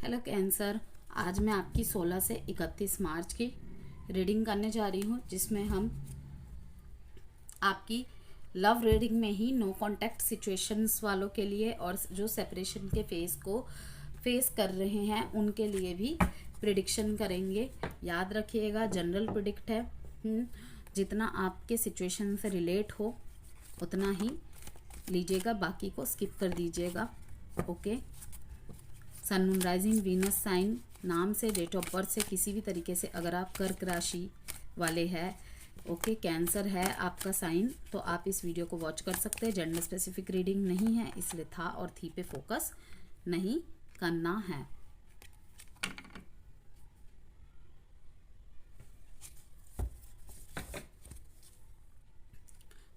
Hello cancer. आज मैं आपकी 16 से 31 मार्च की रीडिंग करने जा रही हूँ, जिसमें हम आपकी लव रीडिंग में ही नो कांटेक्ट सिचुएशंस वालों के लिए और जो सेपरेशन के फेस को फेस कर रहे हैं उनके लिए भी प्रिडिक्शन करेंगे। याद रखिएगा, जनरल प्रिडिक्ट है। जितना आपके सिचुएशन से रिलेट हो उतना ही लीजिएगा, बाकी को स्किप कर दीजिएगा। ओके। सन, मून, राइजिंग, वीनस साइन, नाम से, डेट ऑफ बर्थ से, किसी भी तरीके से अगर आप कर्क राशि वाले हैं, ओके, कैंसर है आपका साइन, तो आप इस वीडियो को वॉच कर सकते हैं। जेंडर स्पेसिफिक रीडिंग नहीं है, इसलिए था और थी पे फोकस नहीं करना है।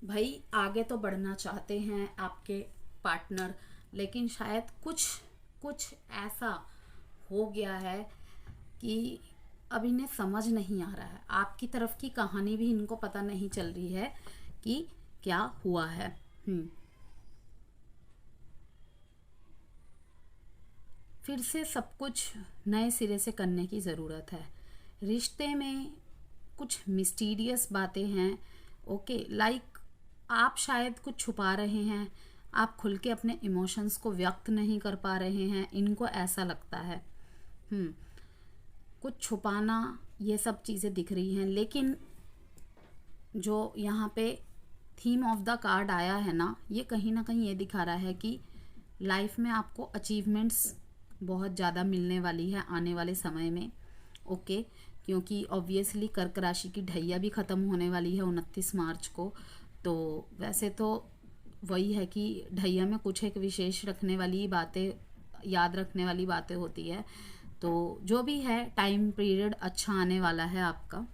भाई आगे तो बढ़ना चाहते हैं आपके पार्टनर, लेकिन शायद कुछ ऐसा हो गया है कि अब इन्हें समझ नहीं आ रहा है। आपकी तरफ की कहानी भी इनको पता नहीं चल रही है कि क्या हुआ है। फिर से सब कुछ नए सिरे से करने की ज़रूरत है। रिश्ते में कुछ मिस्टीरियस बातें हैं। ओके, लाइक आप शायद कुछ छुपा रहे हैं, आप खुल के अपने इमोशंस को व्यक्त नहीं कर पा रहे हैं, इनको ऐसा लगता है। कुछ छुपाना, ये सब चीज़ें दिख रही हैं। लेकिन जो यहाँ पे थीम ऑफ द कार्ड आया है ना, ये कहीं ना कहीं ये दिखा रहा है कि लाइफ में आपको अचीवमेंट्स बहुत ज़्यादा मिलने वाली है आने वाले समय में। ओके, क्योंकि ऑब्वियसली कर्क राशि की ढैया भी ख़त्म होने वाली है 29 मार्च को। तो वैसे तो वही है कि ढैया में कुछ एक विशेष रखने वाली बातें, याद रखने वाली बातें होती है। तो जो भी है, टाइम पीरियड अच्छा आने वाला है आपका,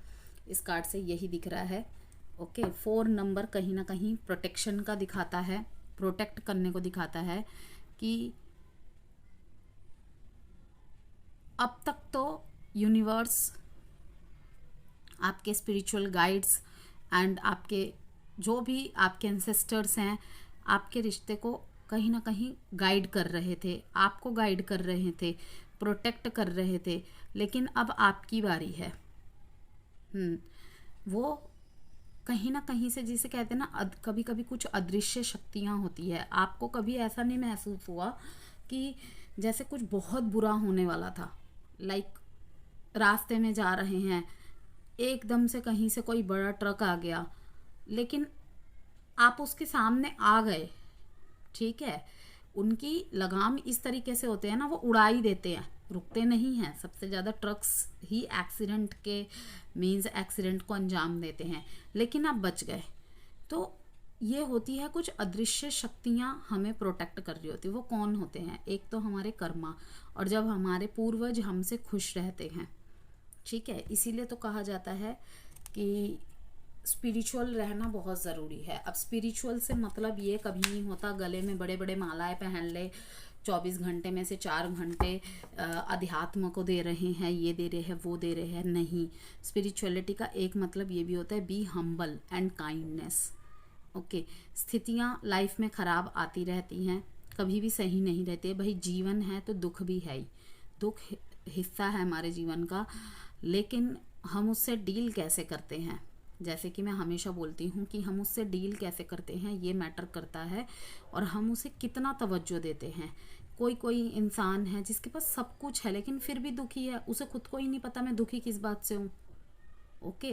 इस कार्ड से यही दिख रहा है। ओके, 4 नंबर कहीं ना कहीं प्रोटेक्शन का दिखाता है, प्रोटेक्ट करने को दिखाता है कि अब तक तो यूनिवर्स, आपके स्पिरिचुअल गाइड्स एंड आपके जो भी आपके एंसेस्टर्स हैं, आपके रिश्ते को कहीं ना कहीं गाइड कर रहे थे, आपको गाइड कर रहे थे, प्रोटेक्ट कर रहे थे। लेकिन अब आपकी बारी है। वो कहीं ना कहीं से, जिसे कहते हैं ना, कभी कभी कुछ अदृश्य शक्तियाँ होती है। आपको कभी ऐसा नहीं महसूस हुआ कि जैसे कुछ बहुत बुरा होने वाला था, लाइक रास्ते में जा रहे हैं, एकदम से कहीं से कोई बड़ा ट्रक आ गया, लेकिन आप उसके सामने आ गए, ठीक है। उनकी लगाम इस तरीके से होते हैं ना, वो उड़ा ही देते हैं, रुकते नहीं हैं। सबसे ज़्यादा ट्रक्स ही एक्सीडेंट के मीन्स एक्सीडेंट को अंजाम देते हैं, लेकिन आप बच गए। तो ये होती है, कुछ अदृश्य शक्तियाँ हमें प्रोटेक्ट कर रही होती है। वो कौन होते हैं? एक तो हमारे कर्मा, और जब हमारे पूर्वज हमसे खुश रहते हैं, ठीक है। इसीलिए तो कहा जाता है कि स्पिरिचुअल रहना बहुत ज़रूरी है। अब स्पिरिचुअल से मतलब ये कभी नहीं होता गले में बड़े बड़े मालाएं पहन ले, 24 घंटे में से 4 घंटे अध्यात्म को दे रहे हैं, ये दे रहे हैं, वो दे रहे हैं। नहीं, स्पिरिचुअलिटी का एक मतलब ये भी होता है, be humble and kindness. Okay, स्थितियाँ लाइफ में ख़राब आती रहती हैं, कभी भी सही नहीं रहती है। भाई जीवन है तो दुख भी है ही, दुख हिस्सा है हमारे जीवन का, लेकिन हम उससे डील कैसे करते हैं, जैसे कि मैं हमेशा बोलती हूँ कि हम उससे डील कैसे करते हैं ये मैटर करता है, और हम उसे कितना तवज्जो देते हैं। कोई इंसान है जिसके पास सब कुछ है लेकिन फिर भी दुखी है, उसे खुद को ही नहीं पता मैं दुखी किस बात से हूँ। ओके,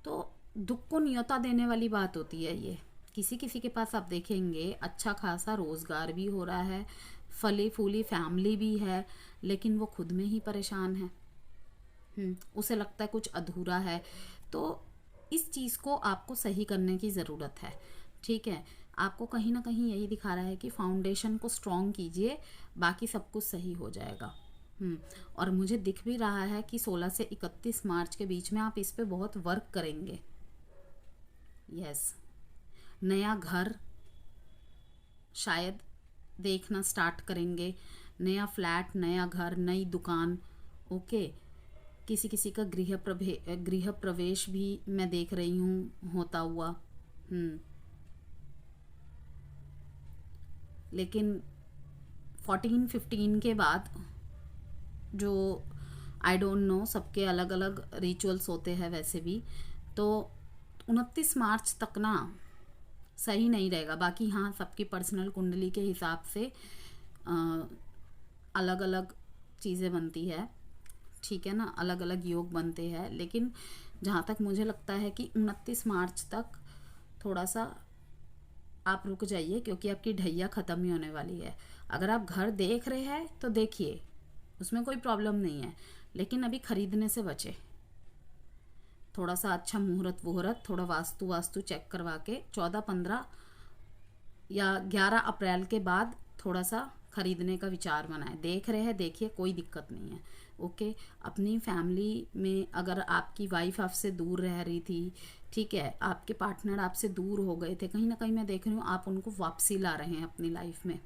तो दुख को न्योता देने वाली बात होती है ये। किसी किसी के पास आप देखेंगे अच्छा खासा रोज़गार भी हो रहा है, फली फूली फैमिली भी है, लेकिन वो खुद में ही परेशान है। उसे लगता है कुछ अधूरा है। तो इस चीज़ को आपको सही करने की ज़रूरत है, ठीक है। आपको कहीं ना कहीं यही दिखा रहा है कि फाउंडेशन को स्ट्रॉन्ग कीजिए, बाकी सब कुछ सही हो जाएगा। और मुझे दिख भी रहा है कि 16 से 31 मार्च के बीच में आप इस पे बहुत वर्क करेंगे। यस, नया घर शायद देखना स्टार्ट करेंगे, नया फ्लैट, नया घर, नई दुकान। ओके, किसी किसी का गृह प्रवेश भी मैं देख रही हूँ होता हुआ। लेकिन 14-15 के बाद जो आई डोंट नो, सबके अलग अलग रिचुअल्स होते हैं वैसे भी। तो 29 मार्च तक ना सही नहीं रहेगा। बाकी हाँ, सबकी पर्सनल कुंडली के हिसाब से अलग अलग चीज़ें बनती है, ठीक है ना, अलग अलग योग बनते हैं। लेकिन जहाँ तक मुझे लगता है कि 29 मार्च तक थोड़ा सा आप रुक जाइए, क्योंकि आपकी ढैया ख़त्म ही होने वाली है। अगर आप घर देख रहे हैं तो देखिए, उसमें कोई प्रॉब्लम नहीं है, लेकिन अभी खरीदने से बचे। थोड़ा सा अच्छा मुहूर्त वहूर्त, थोड़ा वास्तु वास्तु चेक करवा के 14-15 या 11 अप्रैल के बाद थोड़ा सा खरीदने का विचार बनाएं। देख रहे हैं, देखिए, कोई दिक्कत नहीं है। ओके। अपनी फैमिली में अगर आपकी वाइफ आपसे दूर रह रही थी, ठीक है, आपके पार्टनर आपसे दूर हो गए थे, कहीं ना कहीं मैं देख रही हूँ आप उनको वापसी ला रहे हैं अपनी लाइफ में,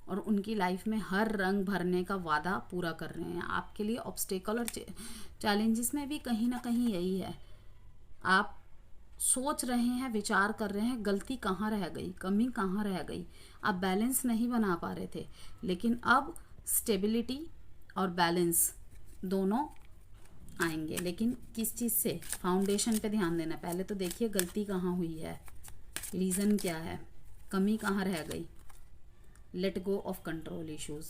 और उनकी लाइफ में हर रंग भरने का वादा पूरा कर रहे हैं। आपके लिए ऑब्स्टेकल और चैलेंजेस में भी कहीं ना कहीं यही है, आप सोच रहे हैं, विचार कर रहे हैं, गलती कहाँ रह गई, कमी कहाँ रह गई, आप बैलेंस नहीं बना पा रहे थे। लेकिन अब स्टेबिलिटी और बैलेंस दोनों आएंगे। लेकिन किस चीज़ से? फाउंडेशन पे ध्यान देना। पहले तो देखिए गलती कहाँ हुई है, रीज़न क्या है, कमी कहाँ रह गई। Let go of control issues.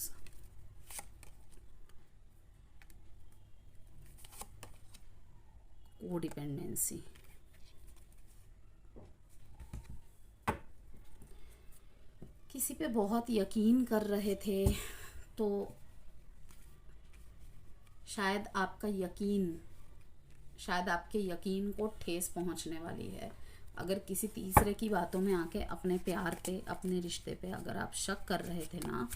Codependency, किसी पे बहुत यकीन कर रहे थे तो शायद आपके यकीन को ठेस पहुंचने वाली है। अगर किसी तीसरे की बातों में आके अपने प्यार पे, अपने रिश्ते पे अगर आप शक कर रहे थे ना,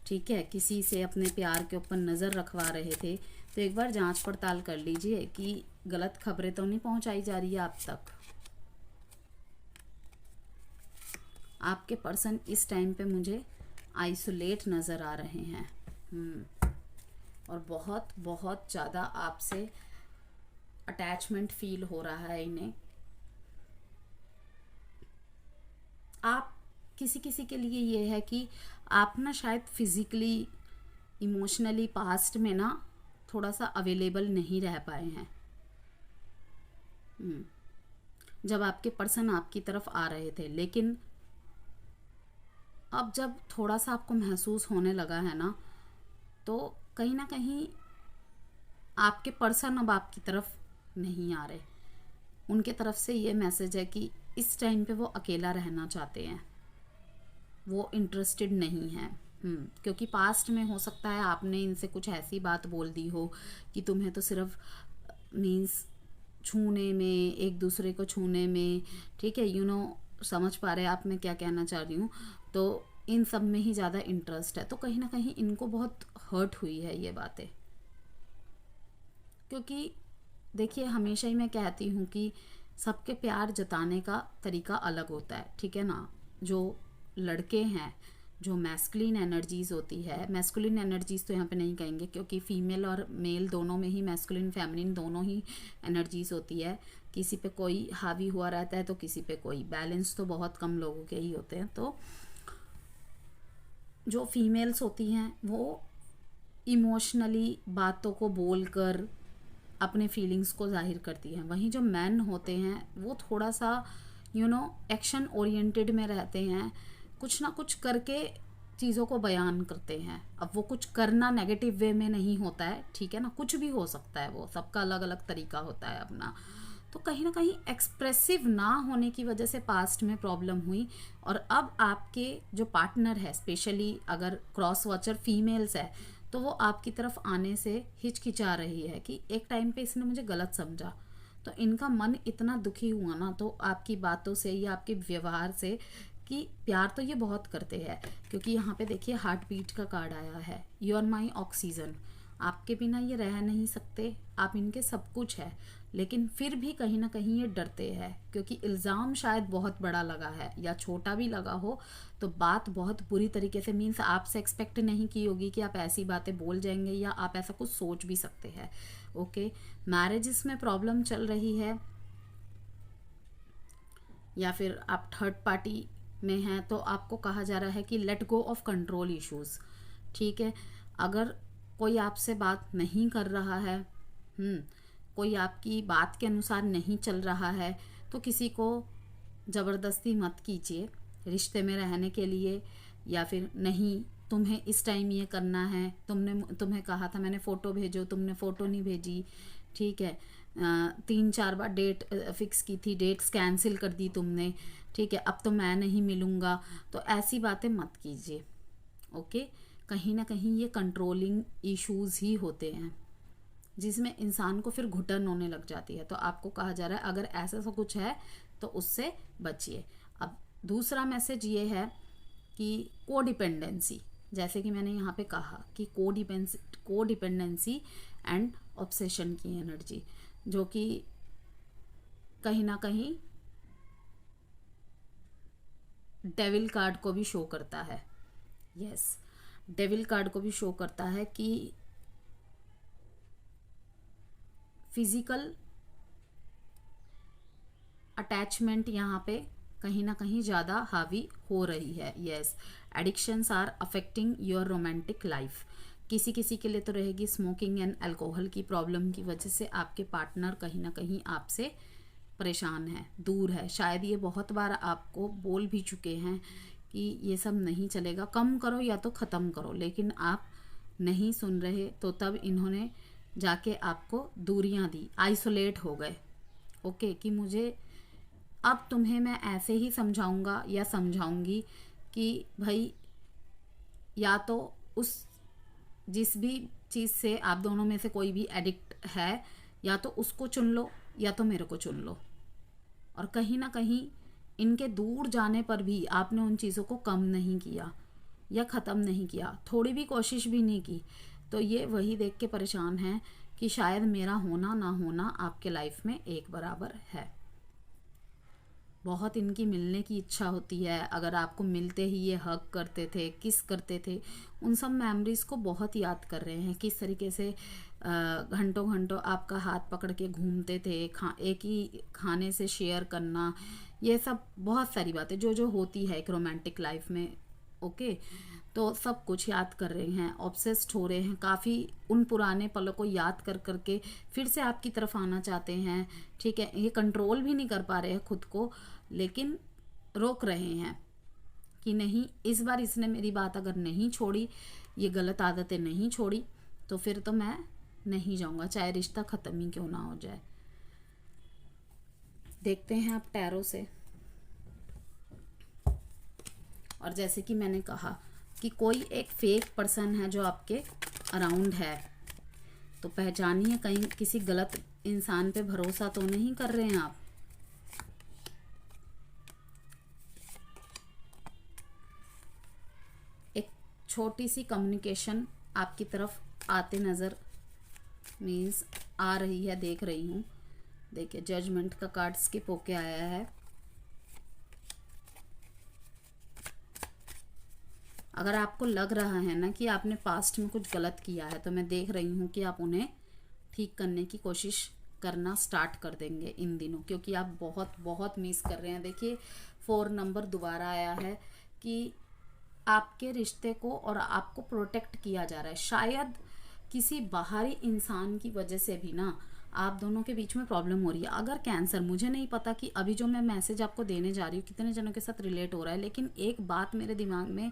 ठीक है, किसी से अपने प्यार के ऊपर नज़र रखवा रहे थे, तो एक बार जांच पड़ताल कर लीजिए कि गलत खबरें तो नहीं पहुंचाई जा रही है आप तक। आपके पर्सन इस टाइम पे मुझे आइसोलेट नज़र आ रहे हैं, और बहुत बहुत ज़्यादा आपसे अटैचमेंट फील हो रहा है इन्हें। आप किसी किसी के लिए ये है कि आप ना शायद फिजिकली, इमोशनली पास्ट में ना थोड़ा सा अवेलेबल नहीं रह पाए हैं। जब आपके पर्सन आपकी तरफ आ रहे थे, लेकिन अब जब थोड़ा सा आपको महसूस होने लगा है ना, तो कहीं ना कहीं आपके पर्सन अब आपकी तरफ नहीं आ रहे। उनके तरफ से ये मैसेज है कि इस टाइम पे वो अकेला रहना चाहते हैं, वो इंटरेस्टेड नहीं है। क्योंकि पास्ट में हो सकता है आपने इनसे कुछ ऐसी बात बोल दी हो कि तुम्हें तो सिर्फ मीन्स छूने में, एक दूसरे को छूने में, ठीक है, समझ पा रहे हैं आप मैं क्या कहना चाह रही हूँ, तो इन सब में ही ज़्यादा इंटरेस्ट है। तो कहीं ना कहीं इनको बहुत हर्ट हुई है ये बातें। क्योंकि देखिए, हमेशा ही मैं कहती हूँ कि सबके प्यार जताने का तरीका अलग होता है, ठीक है ना। जो लड़के हैं, जो मैस्कुलिन एनर्जीज होती है, मैस्कुलिन एनर्जीज तो यहाँ पे नहीं कहेंगे, क्योंकि फीमेल और मेल दोनों में ही मैस्कुलिन फेमिनिन दोनों ही एनर्जीज होती है। किसी पे कोई हावी हुआ रहता है तो किसी पे कोई, बैलेंस तो बहुत कम लोगों के ही होते हैं। तो जो फीमेल्स होती हैं वो इमोशनली बातों को बोलकर अपने फीलिंग्स को जाहिर करती हैं। वहीं जो मैन होते हैं वो थोड़ा सा एक्शन ओरिएंटेड में रहते हैं, कुछ ना कुछ करके चीज़ों को बयान करते हैं। अब वो कुछ करना नेगेटिव वे में नहीं होता है, ठीक है ना, कुछ भी हो सकता है, वो सबका अलग अलग तरीका होता है अपना। तो कहीं ना कहीं एक्सप्रेसिव ना होने की वजह से पास्ट में प्रॉब्लम हुई, और अब आपके जो पार्टनर है, स्पेशली अगर क्रॉस वॉचर फीमेल्स है, तो वो आपकी तरफ आने से हिचकिचा रही है कि एक टाइम पे इसने मुझे गलत समझा। तो इनका मन इतना दुखी हुआ ना, तो आपकी बातों से या आपके व्यवहार से, कि प्यार तो ये बहुत करते हैं। क्योंकि यहाँ पे देखिए हार्ट बीट का कार्ड आया है, यू आर माई ऑक्सीजन, आपके बिना ये रह नहीं सकते, आप इनके सब कुछ है। लेकिन फिर भी कहीं ना कहीं ये डरते हैं, क्योंकि इल्ज़ाम शायद बहुत बड़ा लगा है, या छोटा भी लगा हो तो बात बहुत बुरी तरीके से, मीन्स आपसे एक्सपेक्ट नहीं की होगी कि आप ऐसी बातें बोल जाएंगे, या आप ऐसा कुछ सोच भी सकते हैं। ओके। मैरिजेस में प्रॉब्लम चल रही है, या फिर आप थर्ड पार्टी में हैं, तो आपको कहा जा रहा है कि let go of control issues, ठीक है। अगर कोई आपसे बात नहीं कर रहा है, कोई आपकी बात के अनुसार नहीं चल रहा है, तो किसी को ज़बरदस्ती मत कीजिए रिश्ते में रहने के लिए, या फिर नहीं तुम्हें इस टाइम ये करना है, तुम्हें कहा था मैंने फ़ोटो भेजो, तुमने फ़ोटो नहीं भेजी, ठीक है, 3-4 बार डेट फिक्स की थी, डेट्स कैंसिल कर दी तुमने, ठीक है, अब तो मैं नहीं मिलूँगा। तो ऐसी बातें मत कीजिए, ओके। कहीं ना कहीं ये कंट्रोलिंग इश्यूज़ ही होते हैं जिसमें इंसान को फिर घुटन होने लग जाती है। तो आपको कहा जा रहा है अगर ऐसा सा कुछ है तो उससे बचिए। अब दूसरा मैसेज ये है कि कोडिपेंडेंसी, जैसे कि मैंने यहाँ पे कहा कि कोडिपेंडेंसी एंड ऑब्सेशन की एनर्जी, जो कि कहीं ना कहीं डेविल कार्ड को भी शो करता है। यस, डेविल कार्ड को भी शो करता है कि फिजिकल अटैचमेंट यहाँ पे कहीं ना कहीं ज़्यादा हावी हो रही है। Yes, addictions are affecting your romantic life. किसी किसी के लिए तो रहेगी स्मोकिंग एंड अल्कोहल की प्रॉब्लम की वजह से आपके पार्टनर कहीं ना कहीं आपसे परेशान है, दूर है। शायद ये बहुत बार आपको बोल भी चुके हैं कि ये सब नहीं चलेगा, कम करो या तो ख़त्म करो, लेकिन आप नहीं सुन रहे, तो तब इन्होंने जाके आपको दूरियां दी, आइसोलेट हो गए। ओके, कि मुझे अब तुम्हें मैं ऐसे ही समझाऊंगा या समझाऊंगी कि भाई या तो उस जिस भी चीज़ से आप दोनों में से कोई भी एडिक्ट है, या तो उसको चुन लो या तो मेरे को चुन लो। और कहीं ना कहीं इनके दूर जाने पर भी आपने उन चीज़ों को कम नहीं किया या ख़त्म नहीं किया, थोड़ी भी कोशिश भी नहीं की। तो ये वही देख के परेशान हैं कि शायद मेरा होना ना होना आपके लाइफ में एक बराबर है। बहुत इनकी मिलने की इच्छा होती है। अगर आपको मिलते ही ये हग करते थे, किस करते थे, उन सब मेमोरीज़ को बहुत याद कर रहे हैं। किस तरीके से घंटों घंटों आपका हाथ पकड़ के घूमते थे, एक ही खाने से शेयर करना, ये सब बहुत सारी बातें जो होती है एक रोमांटिक लाइफ में। ओके, तो सब कुछ याद कर रहे हैं, ऑब्सेस्ड हो रहे हैं, काफ़ी उन पुराने पलों को याद कर करके फिर से आपकी तरफ आना चाहते हैं। ठीक है, ये कंट्रोल भी नहीं कर पा रहे हैं खुद को, लेकिन रोक रहे हैं कि नहीं, इस बार इसने मेरी बात अगर नहीं छोड़ी, ये गलत आदतें नहीं छोड़ी, तो फिर तो मैं नहीं जाऊंगा, चाहे रिश्ता ख़त्म ही क्यों ना हो जाए। देखते हैं आप टैरो से। और जैसे कि मैंने कहा कि कोई एक फेक पर्सन है जो आपके अराउंड है, तो पहचानिए, कहीं किसी गलत इंसान पे भरोसा तो नहीं कर रहे हैं आप। एक छोटी सी कम्युनिकेशन आपकी तरफ आते नज़र मीन्स आ रही है, देख रही हूँ। देखिए, जजमेंट का कार्ड स्किप होके आया है। अगर आपको लग रहा है ना कि आपने पास्ट में कुछ गलत किया है, तो मैं देख रही हूँ कि आप उन्हें ठीक करने की कोशिश करना स्टार्ट कर देंगे इन दिनों, क्योंकि आप बहुत बहुत मिस कर रहे हैं। देखिए, 4 नंबर दोबारा आया है कि आपके रिश्ते को और आपको प्रोटेक्ट किया जा रहा है। शायद किसी बाहरी इंसान की वजह से भी ना आप दोनों के बीच में प्रॉब्लम हो रही है। अगर कैंसर, मुझे नहीं पता कि अभी जो मैं मैसेज आपको देने जा रही हूँ कितने जनों के साथ रिलेट हो रहा है, लेकिन एक बात मेरे दिमाग में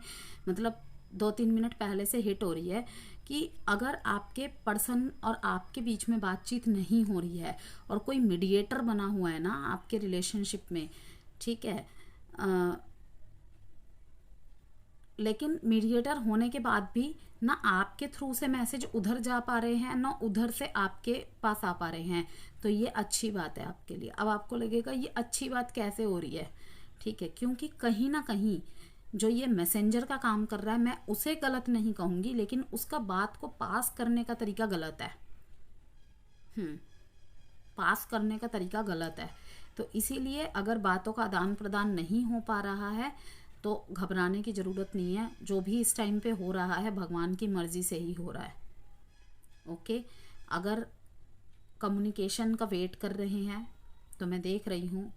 मतलब 2-3 मिनट पहले से हिट हो रही है कि अगर आपके पर्सन और आपके बीच में बातचीत नहीं हो रही है और कोई मीडिएटर बना हुआ है ना आपके रिलेशनशिप में, ठीक है, लेकिन मीडिएटर होने के बाद भी ना आपके थ्रू से मैसेज उधर जा पा रहे हैं, ना उधर से आपके पास आ पा रहे हैं, तो ये अच्छी बात है आपके लिए। अब आपको लगेगा ये अच्छी बात कैसे हो रही है, ठीक है, क्योंकि कहीं ना कहीं जो ये मैसेंजर का काम कर रहा है, मैं उसे गलत नहीं कहूँगी, लेकिन उसका बात को पास करने का तरीका गलत है। पास करने का तरीका गलत है। तो इसीलिए अगर बातों का आदान प्रदान नहीं हो पा रहा है तो घबराने की ज़रूरत नहीं है। जो भी इस टाइम पे हो रहा है भगवान की मर्ज़ी से ही हो रहा है। ओके, अगर कम्युनिकेशन का वेट कर रहे हैं तो मैं देख रही हूँ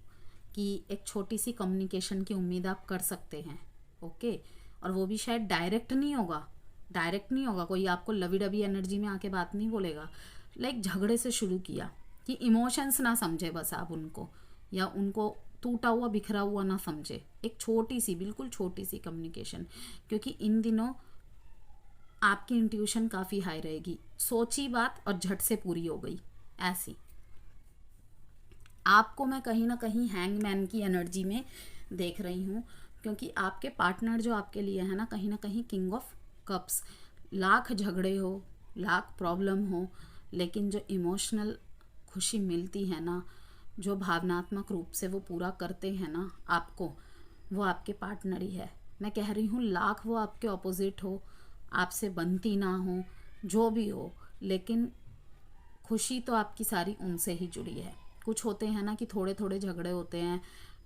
कि एक छोटी सी कम्युनिकेशन की उम्मीद आप कर सकते हैं। ओके, और वो भी शायद डायरेक्ट नहीं होगा, डायरेक्ट नहीं होगा, कोई आपको लवी डबी एनर्जी में आके बात नहीं बोलेगा। लाइक झगड़े से शुरू किया कि इमोशंस ना समझे बस आप उनको, या उनको टूटा हुआ बिखरा हुआ ना समझे। एक छोटी सी, बिल्कुल छोटी सी कम्युनिकेशन, क्योंकि इन दिनों आपकी इंट्यूशन काफ़ी हाई रहेगी। सोची बात और झट से पूरी हो गई ऐसी। आपको मैं कहीं ना कहीं हैंगमैन की एनर्जी में देख रही हूँ, क्योंकि आपके पार्टनर जो आपके लिए है ना कहीं किंग ऑफ कप्स। लाख झगड़े हो, लाख प्रॉब्लम हो, लेकिन जो इमोशनल खुशी मिलती है ना, जो भावनात्मक रूप से वो पूरा करते हैं ना आपको, वो आपके पार्टनर ही है। मैं कह रही हूँ लाख वो आपके ऑपोजिट हो, आपसे बनती ना हो, जो भी हो, लेकिन खुशी तो आपकी सारी उनसे ही जुड़ी है। कुछ होते हैं ना कि थोड़े थोड़े झगड़े होते हैं,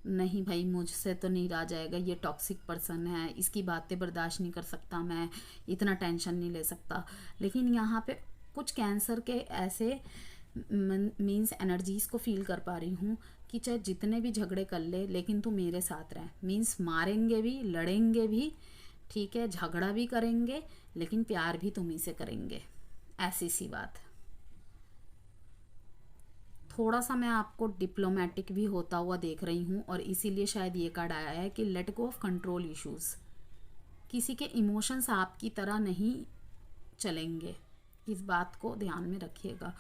नहीं भाई मुझसे तो नहीं रहा जाएगा, ये टॉक्सिक पर्सन है, इसकी बातें बर्दाश्त नहीं कर सकता मैं, इतना टेंशन नहीं ले सकता। लेकिन यहाँ पे कुछ कैंसर के ऐसे मीन्स एनर्जीज को फील कर पा रही हूँ कि चाहे जितने भी झगड़े कर ले, लेकिन तू मेरे साथ रह। मीन्स मारेंगे भी, लड़ेंगे भी, ठीक है, झगड़ा भी करेंगे, लेकिन प्यार भी तुम ही से करेंगे, ऐसी सी बात। थोड़ा सा मैं आपको डिप्लोमेटिक भी होता हुआ देख रही हूँ, और इसीलिए शायद ये कार्ड आया है कि let go of control issues. किसी के इमोशंस आपकी तरह नहीं चलेंगे, इस बात को ध्यान में रखिएगा।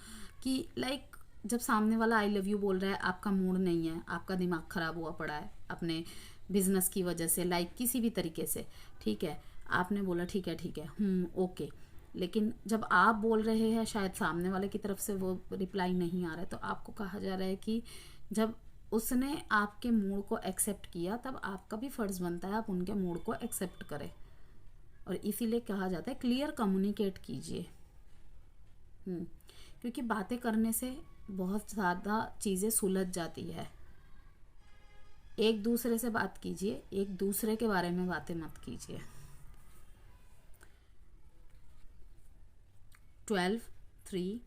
कि लाइक जब सामने वाला आई लव यू बोल रहा है, आपका मूड नहीं है, आपका दिमाग ख़राब हुआ पड़ा है अपने बिजनेस की वजह से, लाइक किसी भी तरीके से, ठीक है, आपने बोला ठीक है ओके, लेकिन जब आप बोल रहे हैं शायद सामने वाले की तरफ से वो रिप्लाई नहीं आ रहा है, तो आपको कहा जा रहा है कि जब उसने आपके मूड को एक्सेप्ट किया, तब आपका भी फ़र्ज़ बनता है आप उनके मूड को एक्सेप्ट करें। और इसीलिए कहा जाता है क्लियर कम्युनिकेट कीजिए। क्योंकि बातें करने से बहुत ज़्यादा चीज़ें सुलझ जाती है। एक दूसरे से बात कीजिए, एक दूसरे के बारे में बातें मत कीजिए। 12, 3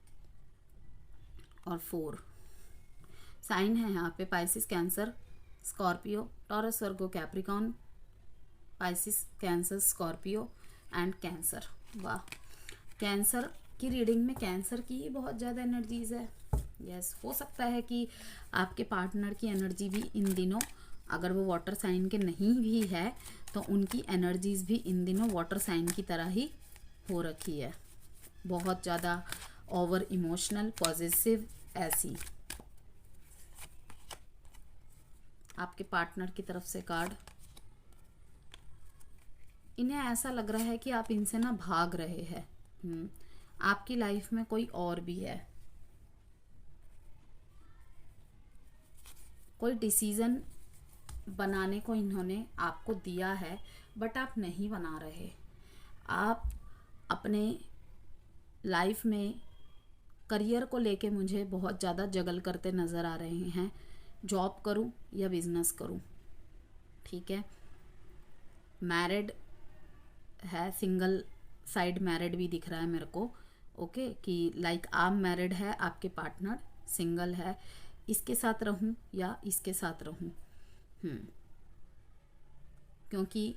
और 4 साइन है यहाँ पे, Pisces, cancer, Scorpio, taurus, Virgo, Capricorn, Pisces, cancer, Scorpio and cancer. वाह, कैंसर की रीडिंग में कैंसर की ही बहुत ज़्यादा एनर्जीज है। यस, हो सकता है कि आपके पार्टनर की एनर्जी भी इन दिनों, अगर वो वाटर साइन के नहीं भी है, तो उनकी एनर्जीज भी इन दिनों वाटर साइन की तरह ही हो रखी है। बहुत ज़्यादा ओवर इमोशनल, पॉजिटिव, ऐसी। आपके पार्टनर की तरफ से कार्ड, इन्हें ऐसा लग रहा है कि आप इनसे ना भाग रहे हैं। आपकी लाइफ में कोई और भी है, कोई डिसीजन बनाने को इन्होंने आपको दिया है, बट आप नहीं बना रहे। आप अपने लाइफ में करियर को लेके मुझे बहुत ज़्यादा जगल करते नज़र आ रहे हैं, जॉब करूं या बिजनेस करूं, ठीक है। मैरिड है, सिंगल साइड मैरिड भी दिख रहा है मेरे को, ओके, कि लाइक आप मैरिड है, आपके पार्टनर सिंगल है, इसके साथ रहूं या इसके साथ रहूं। क्योंकि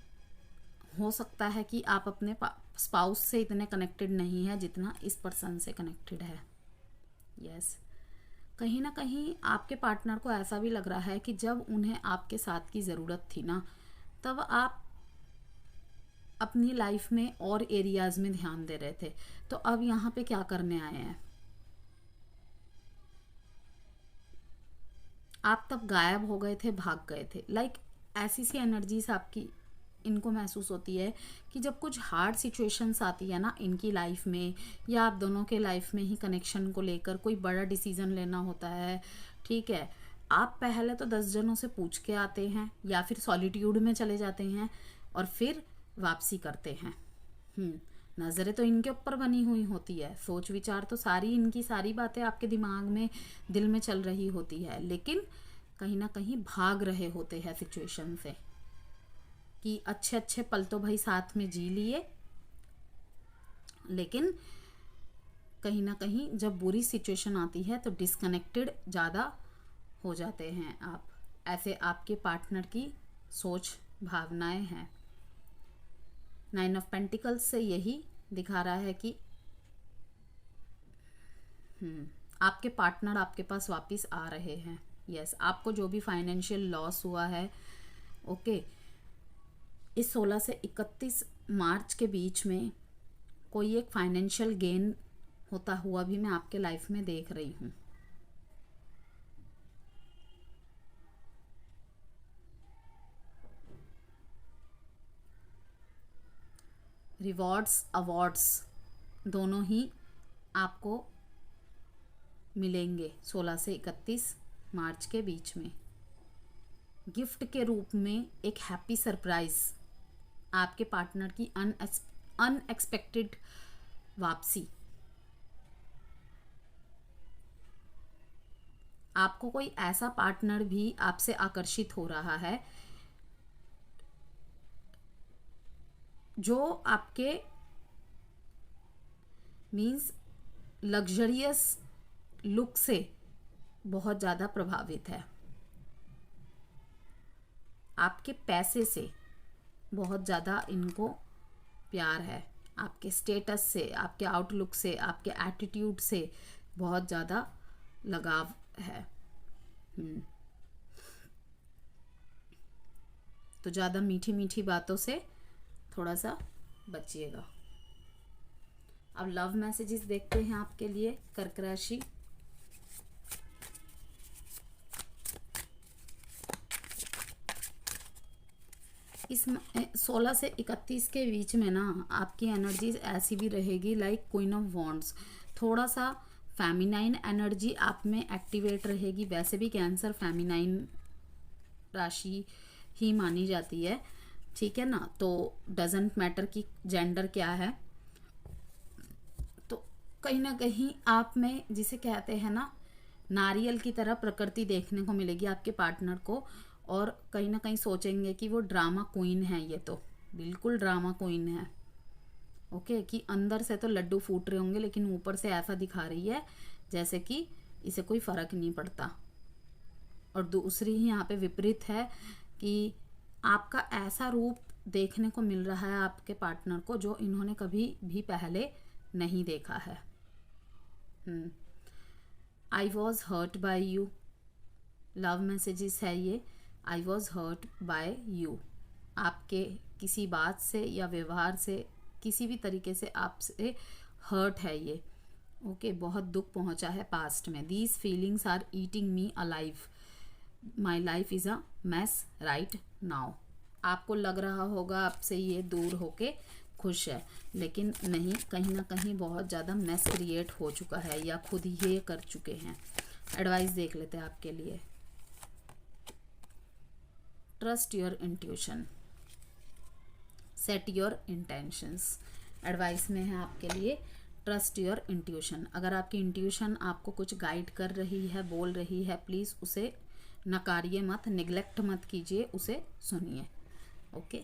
हो सकता है कि आप अपने स्पाउस से इतने कनेक्टेड नहीं है जितना इस पर्सन से कनेक्टेड है। यस, कहीं ना कहीं आपके पार्टनर को ऐसा भी लग रहा है कि जब उन्हें आपके साथ की ज़रूरत थी ना, तब आप अपनी लाइफ में और एरियाज में ध्यान दे रहे थे, तो अब यहाँ पे क्या करने आए हैं आप? तब गायब हो गए थे, भाग गए थे। लाइक ऐसी सी एनर्जीज आपकी इनको महसूस होती है कि जब कुछ हार्ड सिचुएशंस आती है ना इनकी लाइफ में, या आप दोनों के लाइफ में ही कनेक्शन को लेकर कोई बड़ा डिसीजन लेना होता है, ठीक है, आप पहले तो 10 जनों से पूछ के आते हैं, या फिर सॉलिट्यूड में चले जाते हैं और फिर वापसी करते हैं। नज़रें तो इनके ऊपर बनी हुई होती है, सोच विचार तो सारी इनकी, सारी बातें आपके दिमाग में, दिल में चल रही होती है, लेकिन कहीं ना कहीं भाग रहे होते हैं सिचुएशन से। कि अच्छे अच्छे पल तो भाई साथ में जी लिए, लेकिन कहीं ना कहीं जब बुरी सिचुएशन आती है तो डिस्कनेक्टेड ज़्यादा हो जाते हैं आप। ऐसे आपके पार्टनर की सोच, भावनाएं हैं। 9 ऑफ पेंटिकल्स से यही दिखा रहा है कि आपके पार्टनर आपके पास वापस आ रहे हैं। यस, आपको जो भी फाइनेंशियल लॉस हुआ है, ओके, इस 16 से 31 मार्च के बीच में कोई एक फाइनेंशियल गेन होता हुआ भी मैं आपके लाइफ में देख रही हूँ। रिवॉर्ड्स, अवार्ड्स दोनों ही आपको मिलेंगे 16 से 31 मार्च के बीच में। गिफ्ट के रूप में एक हैप्पी सरप्राइज, आपके पार्टनर की अनएक्सपेक्टेड वापसी। आपको कोई ऐसा पार्टनर भी आपसे आकर्षित हो रहा है जो आपके मीन्स लग्जरियस लुक से बहुत ज़्यादा प्रभावित है, आपके पैसे से बहुत ज़्यादा इनको प्यार है, आपके स्टेटस से, आपके आउटलुक से, आपके एटीट्यूड से बहुत ज़्यादा लगाव है। तो ज़्यादा मीठी मीठी बातों से थोड़ा सा बचिएगा। अब लव मैसेजेस देखते हैं आपके लिए कर्क राशि। इस 16 से 31 के बीच में ना आपकी एनर्जीज ऐसी भी रहेगी लाइक क्वीन ऑफ वॉन्ड्स, थोड़ा सा फेमिनाइन एनर्जी आप में एक्टिवेट रहेगी। वैसे भी कैंसर फेमिनाइन राशि ही मानी जाती है, ठीक है ना, तो डजेंट मैटर कि जेंडर क्या है। तो कहीं ना कहीं आप में जिसे कहते हैं ना नारियल की तरह प्रकृति देखने को मिलेगी आपके पार्टनर को, और कहीं ना कहीं सोचेंगे कि वो ड्रामा क्वीन है। ये तो बिल्कुल ड्रामा क्वीन है, ओके, कि अंदर से तो लड्डू फूट रहे होंगे लेकिन ऊपर से ऐसा दिखा रही है जैसे कि इसे कोई फर्क नहीं पड़ता। और दूसरी ही यहाँ पे विपरीत है कि आपका ऐसा रूप देखने को मिल रहा है आपके पार्टनर को जो इन्होंने कभी भी पहले नहीं देखा है। I was hurt by you, love messages है ये। I was hurt by you, आपके किसी बात से या व्यवहार से किसी भी तरीके से आपसे हर्ट है ये, ओके, बहुत दुख पहुंचा है पास्ट में। These feelings are eating me alive, my life is a mess right now. आपको लग रहा होगा आपसे ये दूर होके खुश है, लेकिन नहीं, कहीं ना कहीं बहुत ज़्यादा मैस क्रिएट हो चुका है या खुद ही ये कर चुके हैं। एडवाइस देख लेते हैं आपके लिए। Trust your intuition, set your intentions. Advice में है आपके लिए ट्रस्ट योर इंट्यूशन। अगर आपकी इंट्यूशन आपको कुछ गाइड कर रही है, बोल रही है, प्लीज़ उसे नकारिए मत, निगलेक्ट मत कीजिए, उसे सुनिए, ओके।